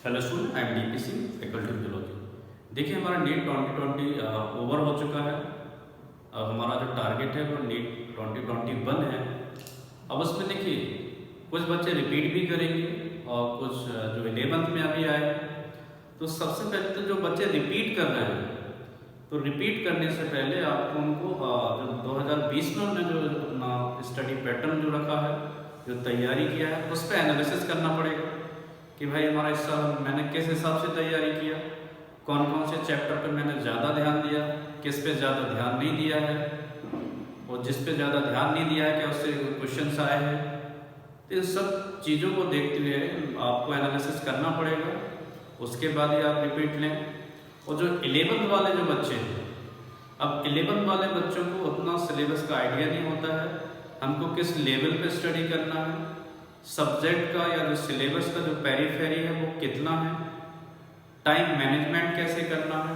Hello student, I am DP Singh, faculty physiology. देखिए, हमारा NEET 2020 over हो चुका है। अब हमारा जो टारगेट है वो नीट 2021 है। अब उसमें देखिए कुछ बच्चे रिपीट भी करेंगे और कुछ जो 11th में अभी आए। तो सबसे पहले तो जो बच्चे रिपीट कर रहे हैं, तो रिपीट करने से पहले आपको उनको जो 2020 में उन्होंने जो अपना स्टडी पैटर्न जो रखा है, जो तैयारी किया है, उस पर एनालिसिस करना पड़ेगा कि भाई हमारा इस साल मैंने किस हिसाब से तैयारी किया, कौन कौन से चैप्टर पे मैंने ज़्यादा ध्यान दिया, किस पे ज़्यादा ध्यान नहीं दिया है, और जिस पे ज़्यादा ध्यान नहीं दिया है क्या उससे क्वेश्चंस आए हैं। तो इन सब चीज़ों को देखते हुए आपको एनालिसिस करना पड़ेगा, उसके बाद ही आप रिपीट लें। और जो 11th वाले जो बच्चे हैं, अब 11th वाले बच्चों को उतना सिलेबस का आइडिया नहीं होता है, हमको किस लेवल पे स्टडी करना है, सब्जेक्ट का या जो सिलेबस का जो पेरीफेरी है वो कितना है, टाइम मैनेजमेंट कैसे करना है।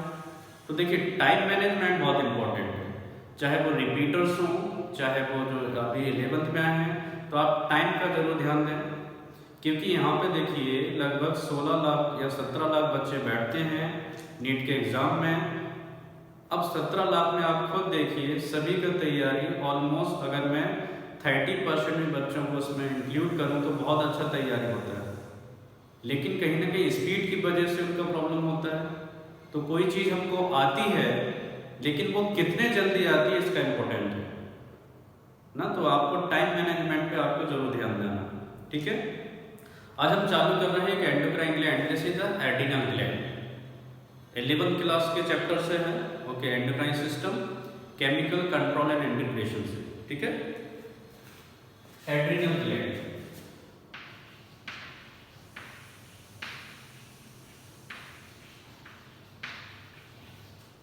तो देखिए, टाइम मैनेजमेंट बहुत इंपॉर्टेंट है, चाहे वो रिपीटर्स हों, चाहे वो जो अभी 11th में आए हैं, तो आप टाइम का जरूर ध्यान दें। क्योंकि यहाँ पे देखिए लगभग 16 लाख या 17 लाख बच्चे बैठते हैं नीट के एग्ज़ाम में। अब 17 लाख में आप खुद देखिए सभी का तैयारी ऑलमोस्ट, अगर मैं 30% में बच्चों को उसमें इंक्लूड करूँ तो बहुत अच्छा तैयारी होता है। लेकिन कहीं ना कहीं स्पीड की वजह से उनका प्रॉब्लम होता है। तो कोई चीज़ हमको आती है लेकिन वो कितने जल्दी आती है इसका इम्पोर्टेंट है ना। तो आपको टाइम मैनेजमेंट पे आपको जरूर ध्यान देना, ठीक है। आज हम चालू कर रहे हैं एक endocrine gland, this is the adrenal gland. 11th class के चैप्टर से है, okay. Endocrine system, chemical control and integration से, ठीक है। Adrenal gland,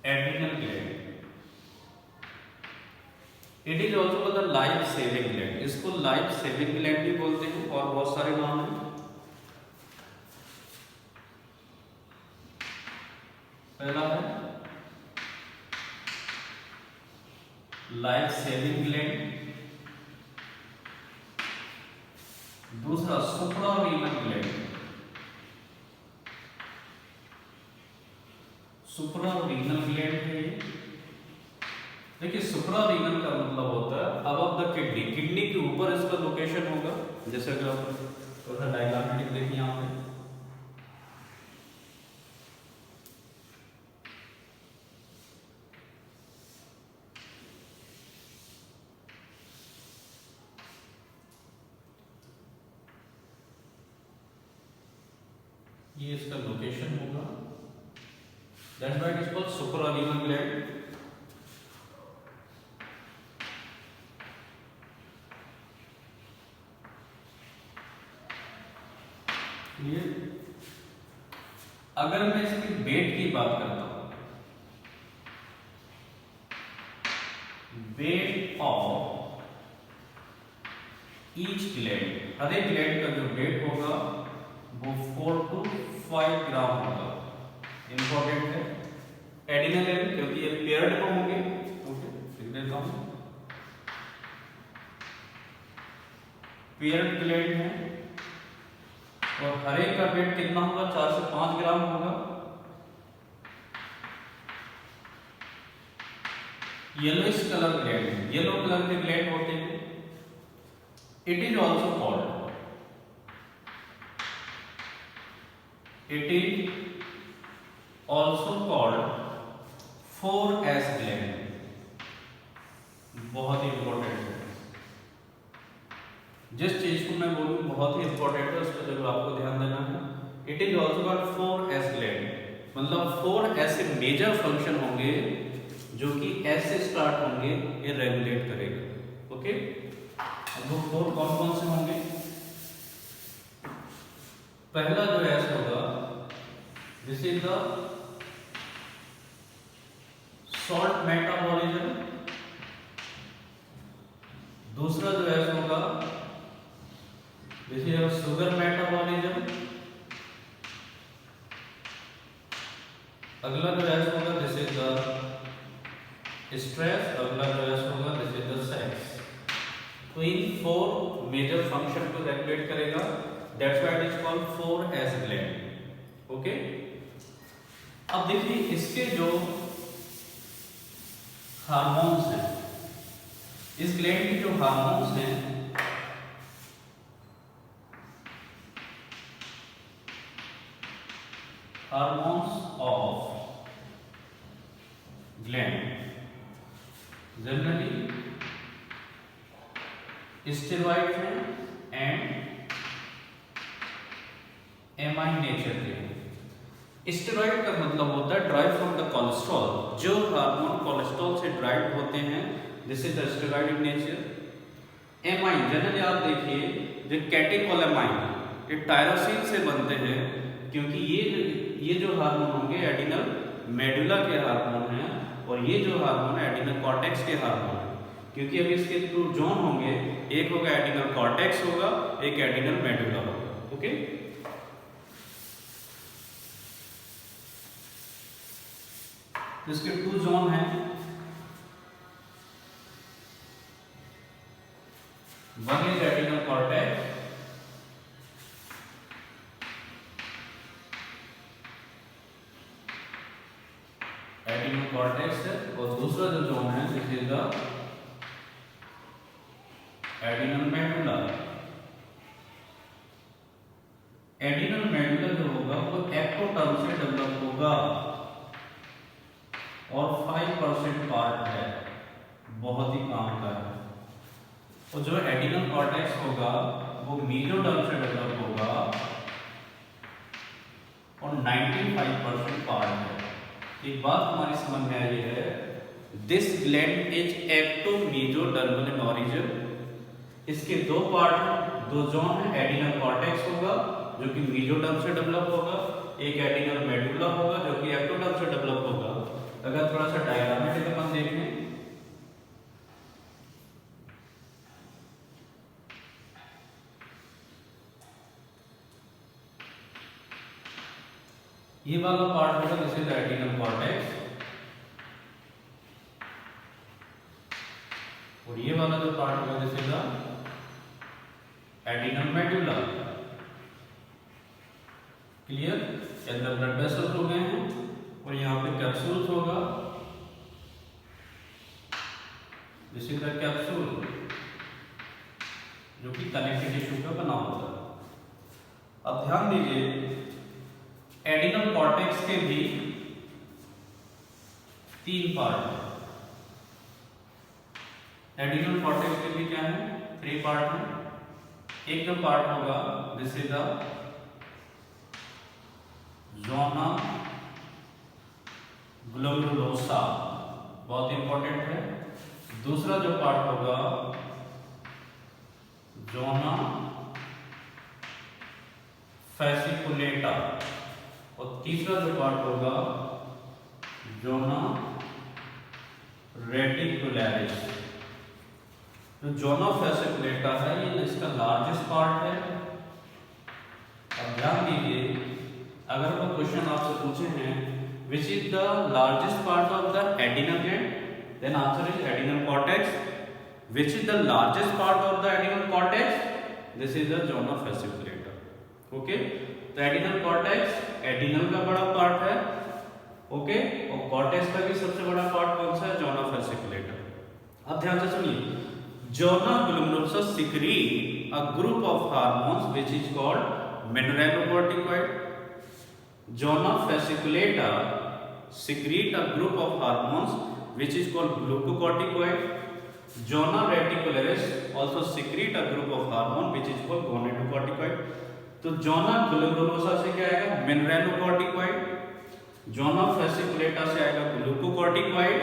adrenal gland, it is also called the life saving gland. इसको लाइफ सेविंग ग्लैंड भी बोलते हैं और बहुत सारे नाम हैं। पहला है लाइफ सेविंग ग्लैंड, दूसरा सुप्रावीनल ग्लैंड। सुप्रावीनल ग्लैंड है ये। देखिए, सुप्रावीनल का मतलब होता है अबव द किडनी, किडनी के ऊपर इसका लोकेशन होगा। जैसे अगर आप थोड़ा डायग्रामेटिक देखिए यहाँ पे, ये इसका लोकेशन होगा। That's why it is called suprarenal gland. अगर मैं इसकी वेट की बात करता हूं, वेट ऑफ ईच ग्लैंड, हर एक ग्लैंड का जो वेट होगा वो 4 to 5 ग्राम होगा। इंपॉर्टेंट है एडिनल ग्लैंड, क्योंकि ये पेयर्ड में होंगे। ओके, लिख देता हूं, पेयर्ड ग्लैंड है और हर एक का वेट कितना होगा, 4 से 5 ग्राम होगा। Yellowish colour gland, yellow colour के ग्लैंड होते हैं। It is also called, it is also called 4S gland. बहुत ही इंपॉर्टेंट है, जिस चीज को मैं बोलूं बहुत ही इंपॉर्टेंट है, उस पर जरूर आपको ध्यान देना है। It is also called 4S gland, मतलब 4 ऐसे मेजर फंक्शन होंगे जो कि S से स्टार्ट होंगे, ये रेगुलेट करेगा। ओके, अब वो 4 कौन कौन से होंगे? पहला जो S होगा, this is the salt metabolism. दूसरा जो S होगा, दिस इज शुगर मेटाबॉलिज्म। अगला जो S होगा, दिस इज द स्ट्रेस। अगला जो S होगा, दिस इज द सेक्स। तो इन 4 मेजर फंक्शन को रेगुलेट करेगा। That's why it is called 4S gland. Okay, अब देखिए इसके जो हार्मोन्स हैं, इस ग्लैंड के जो हार्मोन्स हैं hormones of gland generally steroid हैं एंड एमाइन नेचर के हैं। स्टेरॉइड का मतलब होता है ड्राइव फ्रॉम द कोलेस्ट्रॉल, जो हार्मोन कोलेस्ट्रॉल से ड्राइव होते हैं, this is the steroid in nature. Amine generally आप देखिए जो कैटेकोलेमाइन ये टायरोसिन से बनते हैं, क्योंकि ये जो हार्मोन होंगे एडिनल मेडुला के हार्मोन हैं, और ये जो हार्मोन है एडिनल कॉर्टेक्स के हार्मोन है, क्योंकि अब इसके 2 जोन होंगे, एक होगा एडिनल कॉर्टेक्स होगा, एक एडिनल मेडुला होगा। ओके, इसके 2 जोन हैं, वन इज एडिनल कॉर्टेक्स है, और दूसरा जो जोन है this is the adrenal medulla. Adrenal medulla जो होगा वो एक्टोटर्म से डेवलप होगा और 5% पार्ट है, बहुत ही काम का है। और जो एडिनल कॉर्टेक्स होगा वो मेसोडर्म से डेवलप होगा और 95% पार्ट है। एक बात हमारी समझ में आई है, this gland is ecto-mesodermal in origin. इसके 2 पार्ट हैं, 2 जोन है, एडिनल कॉर्टेक्स होगा जो कि मेसोडर्म से डेवलप होगा, एक एडिनल मेडुला होगा जो कि एक्टोडर्म से डेवलप होगा। अगर थोड़ा सा डायग्रामेटिक अपन देखें, ये वाला पार्ट होगा दिस इज एडिनल कॉर्टेक्स, और ये वाला जो पार्ट होगा this is adrenal medulla. Clear? के अंदर ब्लड वेसल्स हो गए हैं और यहाँ पे कैप्सूल्स होगा, दिस इज द कैप्सूल जो कि कनेक्टिव टिश्यू का बना होता है। अब ध्यान दीजिए एडिनल कॉर्टेक्स के भी 3 पार्ट हैं। एडिनल कॉर्टेक्स के भी क्या है? 3 पार्ट हैं। एक जो पार्ट होगा this is the zona glomerulosa, बहुत इंपॉर्टेंट है। दूसरा जो पार्ट होगा ज़ोना फैसिकुलेटा, और तीसरा जो पार्ट होगा ज़ोना रेटिकुलरिस। जो ज़ोना फैसिकुलेटा है ये इसका लार्जेस्ट पार्ट है। अब ध्यान दीजिए, अगर वो क्वेश्चन आपसे पूछे हैं which is the largest part of the adrenal gland, then answer is adrenal cortex. Which is the largest part of the adrenal cortex, this is the zona fasciculata. Okay, तो एडिनल कॉर्टेक्स एडिनल का बड़ा part है, okay, और cortex का भी सबसे बड़ा part कौन सा है? Zona fasciculata. अब ध्यान से सुनिए, zona glomerulosa secrete a group of hormones which is called mineralocorticoid. Zona fasciculata secrete a group of hormones which is called glucocorticoid. Zona reticularis also secrete a group of hormone which is called gonadotrophic. तो zona glomerulosa से क्या आएगा? Mineralocorticoid. Zona fasciculata से आएगा glucocorticoid,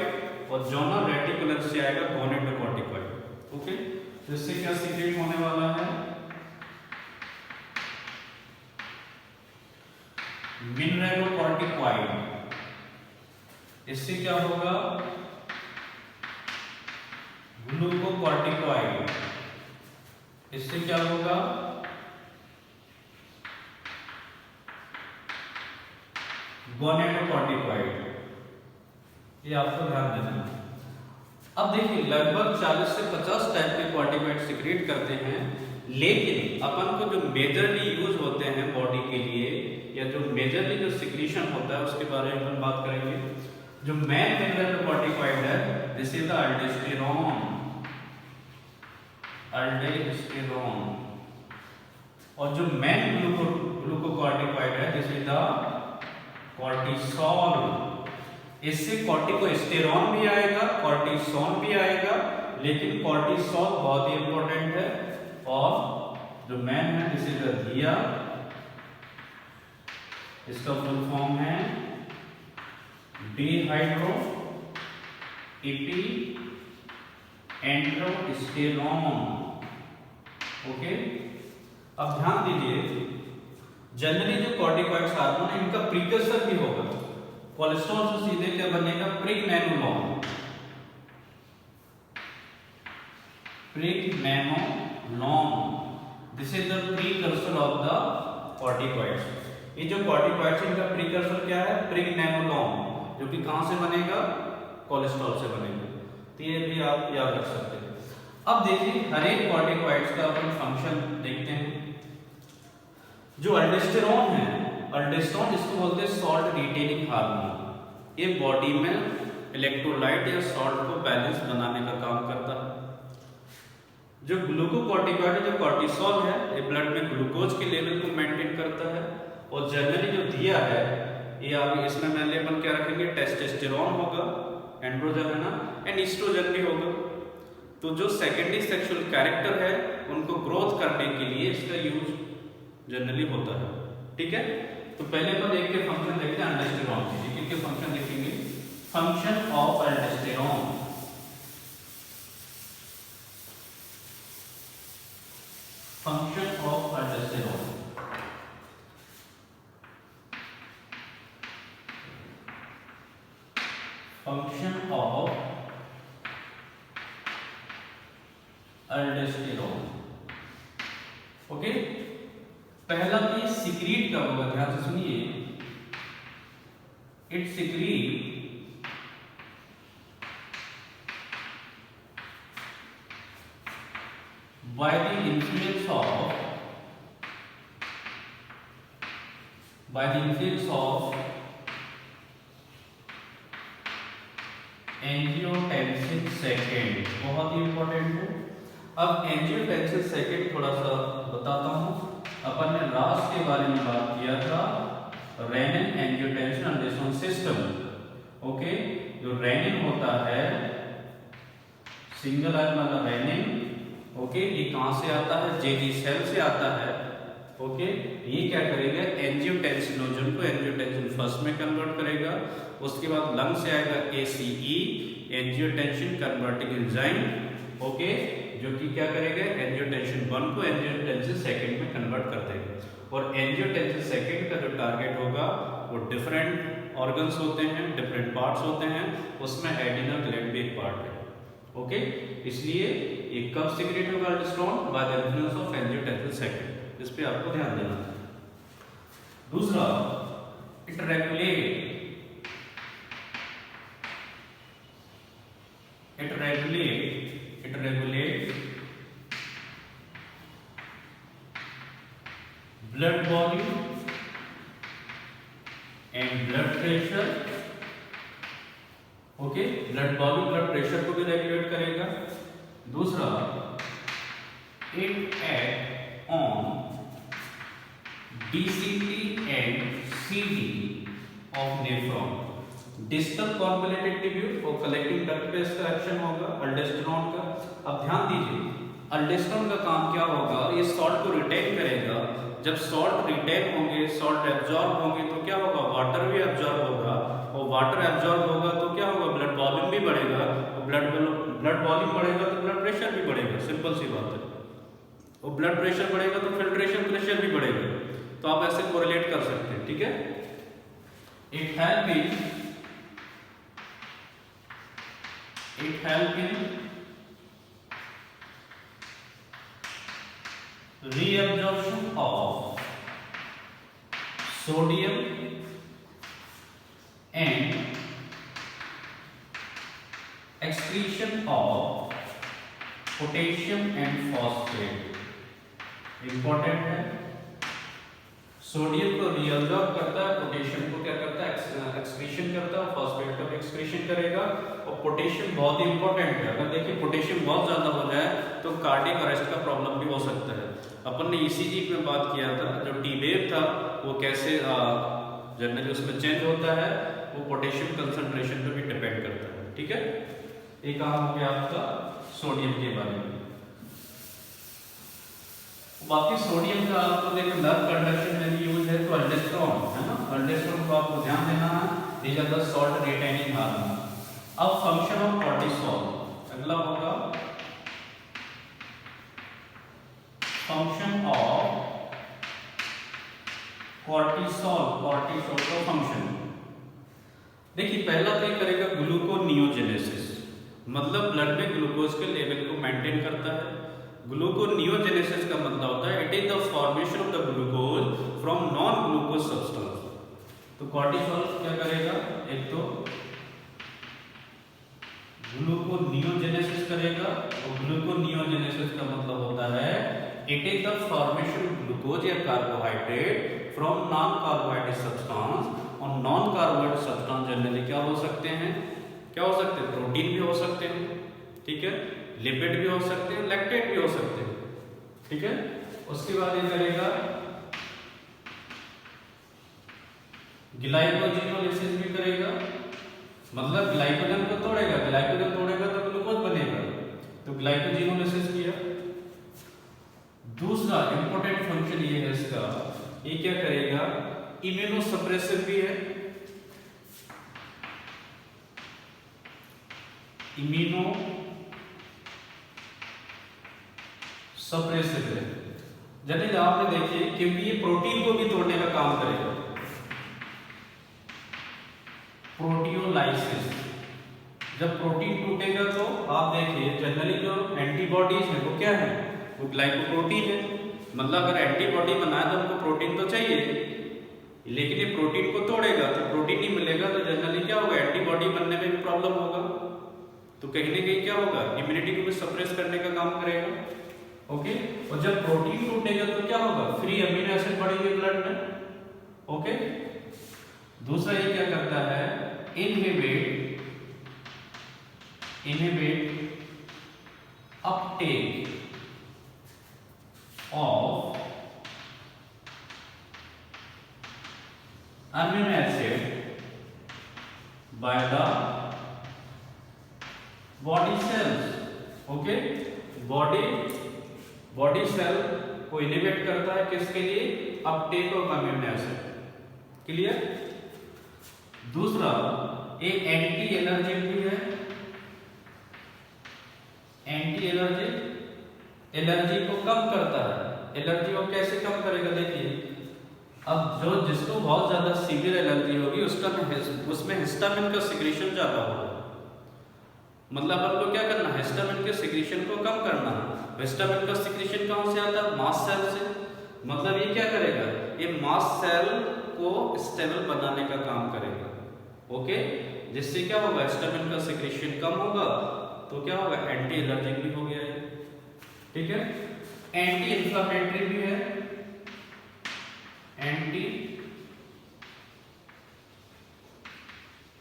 और zona reticularis से आएगा गोनेडोकॉर्टिकॉइड। Okay, तो इससे क्या सीक्रेट होने वाला है? मिनरलोकॉर्टिकॉइड। इससे क्या होगा? ग्लूकोकॉर्टिकॉइड। इससे क्या होगा? गोनेडोकॉर्टिकॉइड। ये आपको ध्यान देना है। अब देखिए लगभग 40 से 50 टाइप के कॉर्टिकॉइड सिक्रेट करते हैं, लेकिन अपन को जो मेजरली यूज होते हैं बॉडी के लिए, या जो मेजरली जो सिक्रीशन होता है उसके बारे में हम बात करेंगे। जो मेन मिनरल कॉर्टिकॉइड है दिस इज द अल्डोस्टेरोन, और जो मेन ग्लूकोकॉर्टिकॉइड है दिस इज द कॉर्टिसोल। इससे कॉर्टिकोस्टेरॉन भी आएगा, कॉर्टिसोन भी आएगा, लेकिन कॉर्टिसोल बहुत ही इंपॉर्टेंट है। और जो मेन है दिस इज द धिया, इसका फुल फॉर्म है डिहाइड्रो एपी एंड्रोस्टेरोन। ओके, अब ध्यान दीजिए जनरली जो कॉर्टिकॉइड्स हार्मोन है इनका प्रीकर्सर भी होगा। कोलेस्ट्रॉल से सीधे क्या बनेगा, pregnenolone, this is the precursor of the corticoids. ये जो कॉर्टिकॉइड्स इनका प्रीकर्सर क्या है, प्रेगनैनोलोन, जो कि कहां से बनेगा, कोलेस्ट्रॉल से बनेगा। तो ये भी आप याद रख सकते हैं। अब देखिए हर एक कॉर्टिकॉइड्स का अपन फंक्शन देखते हैं। जो अल्डोस्टेरोन है, अल्डोस्टेरोन इसको बोलते हैं सॉल्ट रिटेनिंग हार्मोन। ये बॉडी में इलेक्ट्रोलाइट या सॉल्ट को बैलेंस बनाने का काम करता है। जो ग्लूकोकॉर्टिकॉइड है, जो कॉर्टिसोल है, ये ब्लड में ग्लूकोज के लेवल को मेंटेन करता है। और जनरली जो दिया है ये आप इसमें मैंने अपन क्या रखेंगे, टेस्टोस्टेरोन होगा, एंड्रोजन है ना, एंड ईस्ट्रोजन भी होगा। तो जो सेकेंडरी सेक्सुअल कैरेक्टर है उनको ग्रोथ करने के लिए इसका यूज जनरली होता है। ठीक है, तो पहले अपन एक के फंक्शन देखते हैं अल्डोस्टेरोन के। एक के फंक्शन देखेंगे। Function of अल्डोस्टेरोन, function of अल्डोस्टेरोन। Function of अल्डोस्टेरोन। Okay, पहला कि सिक्रीट कब होगा, ध्यान से सुनिए। It secrete by the influence of angiotensin second, बहुत ही इंपॉर्टेंट है। अब एंजियोटेंसिन सेकेंड थोड़ा सा बताता हूं। अपन ने लास्ट के बारे में बात किया था, रेनिन एंजियोटेंसिन अल्डोस्टेरोन सिस्टम। ओके, जो रेनिन होता है सिंगल आयन वाला रेनिन, ओके, ये कहां से आता है, जेजी सेल से आता है। ओके, ये क्या करेगा, एंजियोटेंसिनोजन को एंजियोटेंसिन फर्स्ट में कन्वर्ट करेगा। उसके बाद लंग से आएगा ACE, angiotensin converting enzyme, okay, जो कि क्या करेगा, एंजियोटेंसिन 1 को एंजियोटेंसिन सेकेंड में कन्वर्ट कर देगा। और एंजियोटेंसिन सेकेंड का जो टारगेट होगा वो डिफरेंट ऑर्गन्स होते हैं, डिफरेंट पार्ट्स होते हैं, उसमें एड्रिनल ग्लैंड भी एक पार्ट है। ओके, इसलिए ये कब सिक्रेट होगा अल्डोस्टेरोन, by the influence of angiotensin second. इस पे आपको ध्यान देना है। दूसरा, it regulate blood volume and blood pressure. Okay, blood volume blood pressure को भी रेगुलेट करेगा। दूसरा, it act on DCT and CD of nephron, distal convoluted tubule और कलेक्टिंग डक्ट पे इसका एक्शन होगा अल्डोस्टेरोन का। अब ध्यान दीजिए, अल्डोस्टेरोन का काम क्या होगा, ये सॉल्ट को रिटेन करेगा। जब सॉल्ट रिटेन होंगे, सॉल्ट एब्जॉर्ब होंगे, तो क्या होगा, वाटर भी एब्जॉर्ब होगा। और वाटर एब्जॉर्ब होगा तो क्या होगा, ब्लड वॉल्यूम भी बढ़ेगा। और ब्लड वॉल्यूम बढ़ेगा तो ब्लड प्रेशर भी बढ़ेगा, सिंपल सी बात है। और ब्लड प्रेशर बढ़ेगा तो फिल्ट्रेशन प्रेशर भी बढ़ेगा। तो आप ऐसे कोरिलेट कर सकते हैं। ठीक है, it help in reabsorption of sodium and excretion of potassium and phosphate। Important है, सोडियम को रीअब्जॉर्ब करता है, पोटेशियम को क्या करता है, एक्सक्रीशन करता है, फॉस्फेट का भी एक्सक्रीशन करेगा। और पोटेशियम बहुत ही इंपॉर्टेंट है, अगर देखिए पोटेशियम बहुत ज्यादा हो जाए तो कार्डियक अरेस्ट का प्रॉब्लम भी हो सकता है। अपन ने ईसीजी में बात किया था, जो टी वेव था वो कैसे जनरली उसमें चेंज होता है, वो पोटेशियम कंसंट्रेशन पे भी डिपेंड करता है। ठीक है, एक काम हो गया आपका सोडियम के बारे में। बाकी सोडियम का आपको देखो नर्व कंडक्शन में भी यूज है, तो अल्डोस्टेरोन है ना, अल्डोस्टेरोन को आपको ध्यान देना है, these are the salt retaining hormone. अब फंक्शन ऑफ कॉर्टिसोल, अगला होगा फंक्शन ऑफ कॉर्टिसोल, कॉर्टिसोल का फंक्शन। देखिए पहला तो ये करेगा ग्लूकोनियोजेनेसिस, मतलब ब्लड में ग्लूकोज के लेवल को मेंटेन करता है। ग्लूकोनियोजेनेसिस का मतलब होता है it is the formation of the glucose from non glucose substance. तो कॉर्टिसोल क्या करेगा, एक तो ग्लूकोनियोजेनेसिस करेगा, और ग्लूकोनियोजेनेसिस का मतलब होता है it is the formation of glucose या carbohydrate from non carbohydrate substance. और नॉन कार्बोहाइड्रेट सब्सटेंस जनरली क्या हो सकते हैं, क्या हो सकते हैं, प्रोटीन भी हो सकते हैं, ठीक है, लिपिड भी हो सकते हैं, लैक्टेट भी हो सकते हैं। ठीक है, उसके बाद ये करेगा ग्लाइकोजिनोलिसिस भी करेगा, मतलब ग्लाइकोजन को तोड़ेगा, ग्लाइकोजन तोड़ेगा तो ग्लूकोज बनेगा, तो ग्लाइकोजिनोलिसिस किया। दूसरा इंपॉर्टेंट फंक्शन ये है इसका, ये क्या करेगा, इम्यूनोसप्रेसिव भी है, इम्यूनो सप्रेसिव है। जनरली आपने देखिए क्योंकि ये प्रोटीन को भी तोड़ने का काम करेगा, प्रोटियोलाइसिस। जब प्रोटीन टूटेगा तो आप देखिए जनरली जो एंटीबॉडीज है वो क्या है, वो ग्लाइकोप्रोटीन है, मतलब अगर एंटीबॉडी बनाए तो हमको प्रोटीन तो चाहिए, लेकिन ये प्रोटीन को तोड़ेगा तो प्रोटीन नहीं मिलेगा, तो जनरली क्या होगा, एंटीबॉडी बनने में भी प्रॉब्लम होगा, तो कहीं ना कहीं क्या होगा, इम्यूनिटी को भी सप्रेस करने का काम करेगा। ओके, और जब प्रोटीन टूटेगा तो क्या होगा, फ्री अमीनो एसिड बढ़ेंगे ब्लड में। ओके, दूसरा ये क्या करता है, inhibit uptake of amino acid by the body cells. Okay, body cell को इनिबिट करता है, किसके लिए, uptake of amino acid. Clear. दूसरा एक एंटी एलर्जिक भी है, एंटी एलर्जी को कम करता है। एलर्जी को कैसे कम करेगा, देखिए अब जो जिसको बहुत ज्यादा सीवियर एलर्जी होगी उसमें हिस्टामिन का सिक्रीशन ज्यादा होगा, मतलब आपको क्या करना है, हिस्टामिन के सिक्रीशन को कम करना है। हिस्टामिन का सिक्रीशन कहां से आता है, मास्ट सेल से, मतलब ये क्या करेगा, ये मास्ट सेल को स्टेबल बनाने का काम करेगा। ओके, जिससे क्या होगा, हिस्टामिन का सिक्रीशन कम होगा, तो क्या होगा, एंटी एलर्जिक भी हो गया है। ठीक है, एंटी इंफ्लेमेटरी भी है, एंटी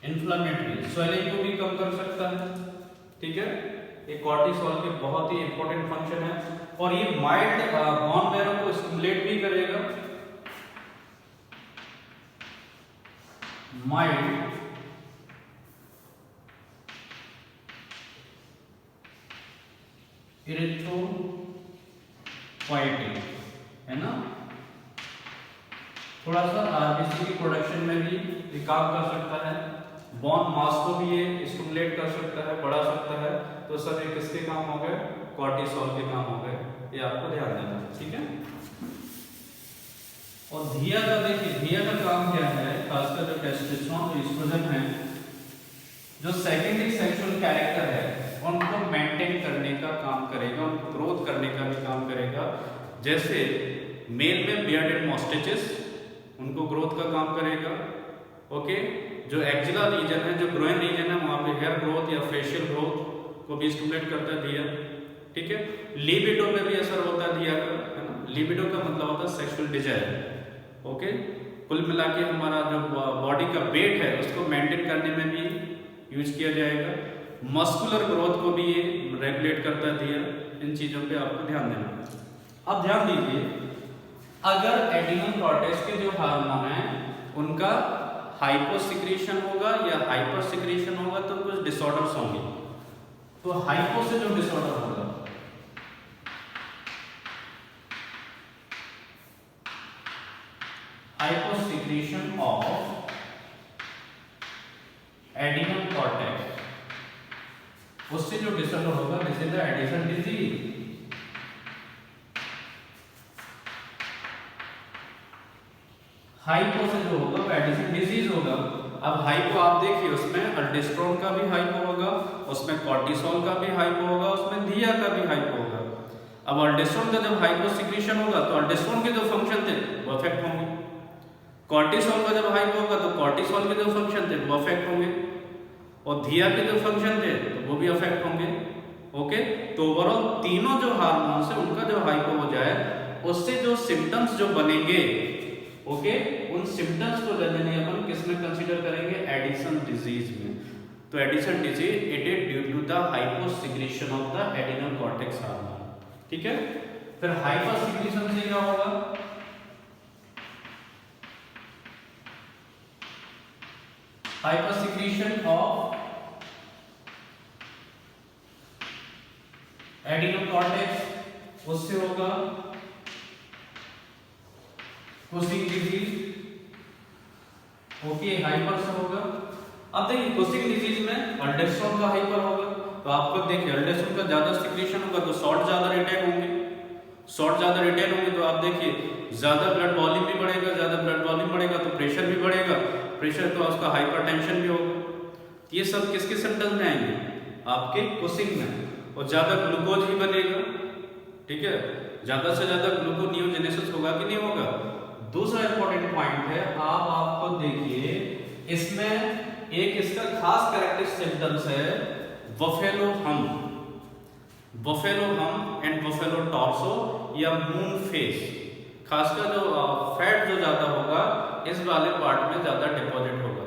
इंफ्लेमेटरी स्वेलिंग को भी कम कर सकता है। ठीक है, ये कॉर्टिसोल के बहुत ही इंपॉर्टेंट फंक्शन है, और ये माइल्ड बोन मैरो को स्टिमुलेट भी करेगा, माइल्ड इरिथ्रोपोइएटिन है ना, थोड़ा सा आरबीसी की प्रोडक्शन में भी ये काम कर सकता है, बोन मास को भी ये स्टिमुलेट कर सकता है, बढ़ा सकता है। तो सब ये किसके काम हो गए, कॉर्टिसोल के काम हो गए, ये आपको ध्यान देना है। ठीक है, और धिया का देखिए, धिया का काम क्या है, खासकर जो टेस्टोस्टेरोन और एस्ट्रोजन है, जो सेकेंडरी सेक्सुअल कैरेक्टर है उनको मेंटेन करने का काम करेगा, उनको ग्रोथ करने का भी काम करेगा। जैसे मेल में बियर्ड एंड मॉस्टेचेस, उनको ग्रोथ का काम करेगा। ओके, जो एक्जिला रीजन है, जो ग्रोइन रीजन है, वहां पे हेयर ग्रोथ या फेशियल ग्रोथ को भी स्टिमुलेट करता है धिया। ठीक है, लिबिडो में भी असर होता है धिया का, है ना, लिबिडो का मतलब होता है सेक्सुअल डिजायर। ओके, कुल मिला के हमारा जो बॉडी का वेट है उसको मेंटेन करने में भी यूज किया जाएगा। मस्कुलर ग्रोथ को भी ये रेगुलेट करता है। इन चीज़ों पे आपको ध्यान देना है। अब ध्यान दीजिए, अगर एड्रीनल कॉर्टेक्स के जो हार्मोन है उनका हाइपोसिक्रीशन होगा या हाइपर सिक्रीशन होगा तो कुछ डिसऑर्डर्स होंगे। तो हाइपो से जो डिसऑर्डर होगा, हाइपोसिक्रीशन ऑफ एड्रीनल कॉर्टेक्स, उससे जो डिसऑर्डर होगा this is the Addison disease. Hypo से जो होगा वो एडिशन डिजीज होगा। अब हाइपो आप देखिए, उसमें अल्डोस्टेरोन का भी हाइपो होगा, उसमें कॉर्टिसोल का भी हाइपो होगा, उसमें धिया का भी हाइपो होगा। अब अल्डोस्टेरोन का जब हाइपो सिक्रीशन होगा तो अल्डोस्टेरोन के जो फंक्शन थे वो अफेक्ट होंगे। कॉर्टिसोल का जब हाइपो होगा तो कॉर्टिसोल के जो फंक्शन थे वो अफेक्ट होंगे, और धिया के जो फंक्शन थे तो वो भी अफेक्ट होंगे। ओके, तो ओवरऑल तीनों जो हार्मोन्स है उनका जो हाइपो हो जाए उससे जो सिम्टम्स जो बनेंगे, ओके, उन सिम्टम्स को जनरली अपन किस में कंसीडर करेंगे, एडिशन डिजीज में। तो Addison disease it is due to the hyposecretion of the adrenal cortex hormone. ठीक है, फिर हाइपर सिक्रीशन से क्या होगा, hyper secretion of adrenal cortex, उससे होगा कुशिंग डिजीज। ओके, हाइपर से होगा। अब देखिए कुशिंग डिजीज में अल्डोस्टेरोन का हाइपर होगा, तो आपको देखिए अल्डोस्टेरोन का ज्यादा सिक्रीशन होगा तो शॉर्ट ज्यादा रिटेन होंगे, शॉर्ट ज्यादा रिटेन होंगे तो आप देखिए ज्यादा ब्लड वॉल्यूम भी बढ़ेगा, ज्यादा ब्लड वॉल्यूम बढ़ेगा तो प्रेशर भी बढ़ेगा, प्रेशर तो उसका हाइपरटेंशन भी होगा। ये सब किसके सिम्टम्स में आएंगे, आपके कुशिंग में। और ज्यादा ग्लूकोज ही बनेगा, ठीक है, ज्यादा से ज्यादा ग्लूकोनियोजेनेसिस होगा कि नहीं होगा। दूसरा इंपॉर्टेंट पॉइंट है, आपको देखिए इसमें एक इसका खास कैरेक्टरिस्टिक सिम्टम्स है buffalo hump, buffalo hump and buffalo torso या मून फेस। खासकर जो फैट जो ज्यादा होगा इस वाले पार्ट में ज्यादा डिपॉजिट होगा।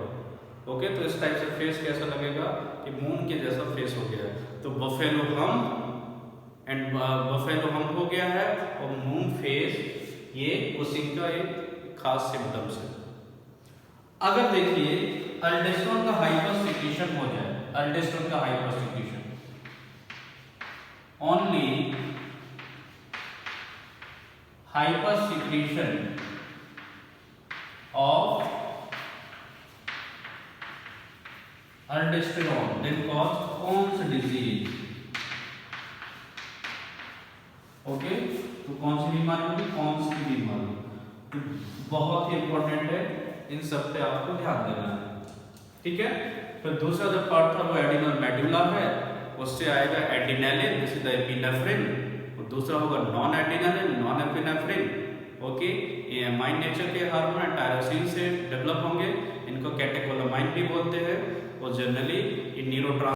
ओके, तो इस टाइप से फेस कैसा लगेगा कि मून के जैसा फेस हो गया है। तो buffalo hump and buffalo hump हो गया है, और मून फेस ये कुशिंग का एक खास सिम्टम्स है। अगर देखिए अल्डोस्टेरोन का हाइपर सिक्रीशन हो जाए, अल्डोस्टेरोन का hyper secretion only hyper secretion of aldosterone then cause Conn's disease. Okay, तो कौन सी बीमारी होगी, कॉन्स की बीमारी। तो बहुत ही इंपॉर्टेंट है, इन सब पे आपको ध्यान देना है। ठीक है, फिर दूसरा जो पार्ट था वो एड्रीनल मेडुला है, उससे आएगा adrenaline, this is the epinephrine, और दूसरा होगा non adrenaline, non epinephrine. Okay, ये एमाइन नेचर के हार्मोन टायरोसिन से डेवलप होंगे, इनको कैटेकोलामाइन भी बोलते हैं, और जनरली ये न्यूरोट्रांसमीटर